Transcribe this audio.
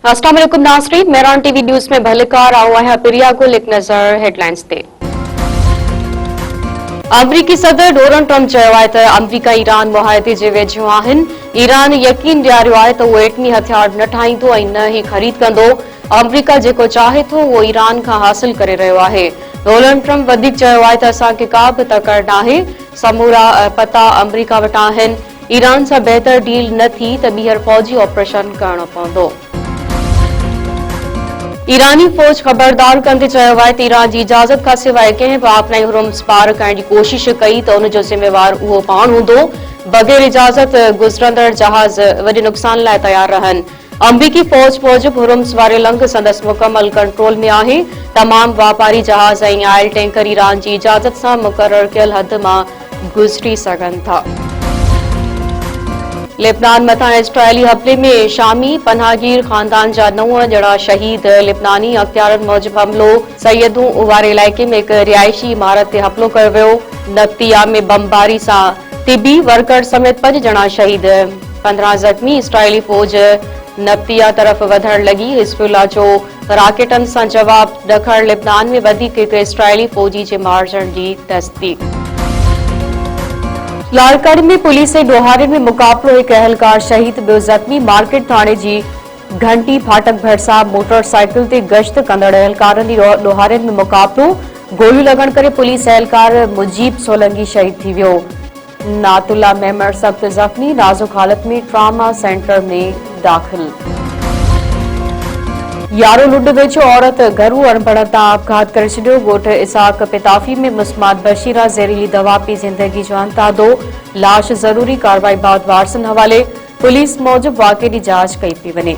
अस्सलाम वालेकुम नाज़रीन, मेहरान टीवी न्यूज़ में भलेकार आओ है पिरिया को एक नज़र हेडलाइंस ते। अमरीकी सदर डोनाल्ड ट्रंप चयो आहे त अमरीका ईरान मुआहदे जे वेझो आहिनि। ईरान यकीन ॾियारियो आहे त उहो एटमी हथियार न ठाहींदो ऐं न ई ख़रीद कंदो। अमरीका जेको चाहे थो उहो ईरान खां हासिल करे रहियो आहे। डोनाल्ड ट्रंप वधीक चयो आहे त असांखे का बि तकड़ नाहे, समूरा पता अमरीका वटां आहिनि। ईरान सां बहितर डील न थी त ॿीहर फौजी ऑपरेशन करणो पवंदो। ईरानी फौज खबरदार कंदे चयो आहे त ईरान जी इजाज़त खां सवाइ कंहिं बि आपनाई हुरम्स पार करण जी कोशिश कई त उन जो ज़िम्मेवार उहो पाण हूंदो। बग़ैर इजाज़त गुज़रंदड़ जहाज़ वॾे नुक़सान लाइ तयार रहनि। अमरीकी फौज मूजिबि हुरम्स वारो लंघ संदसि मुकमल कंट्रोल में आहे। तमाम वापारी जहाज़ ऐं आयल टैंकर ईरान जी इजाज़त सां मुक़रर कयल हद मां गुज़री सघनि था। लेबनान मथां इज़राइली हमले में शामी पनाहगीर ख़ानदान जा 9 ॼणा शहीद। लेबनानी अख़्तियारनि मूजिबि हमलो सैयदूं वारे इलाइक़े में हिकु रिहाइशी इमारत ते हमलो कयो वियो। नब्तिया में बमबारी सां तिबी वर्कर समेत 5 ॼणा शहीद, 15 ज़ख़्मी। इज़राइली फौज नब्तिया तरफ़ वधण लॻी। हिज़्बुल्लाह जो राकेटनि सां जवाब ॾखण लेबनान में वधीक हिकु इज़राइली फौजी जे मारिजण जी तस्दीक़। लालकानी में पुलिस ऐं ॾोहारियुनि में मुक़ाबिलो, हिकु अहलकार शहीद, ॿियो ज़ख़्मी। मार्केट थाणे जी घंटी फाटक भरिसां मोटरसाइकिल ते गश्त कंदड़ अहलकारनि जी ॾोहारियुनि में मुक़ाबिलो। गोलियूं लॻण करे पुलिस अहलकार मुजीब सोलंकी शहीद थी वियो। नातुल्ला मेमर सख़्त ज़ख़्मी, नाज़ुक हालत में ट्रामा सेंटर में दाख़िल। यारो लुड वेझो औरत घरू अणबणत तां आपघात करे छॾियो। ॻोठ इसाक पिताफी में मुस्मात बशीरा ज़हरीली दवा पी ज़िंदगी जो अंतादो। लाश ज़रूरी कार्रवाई बाद वारसनि हवाले। पुलिस मूजिबि वाक़े जी जांच कई पई वञे।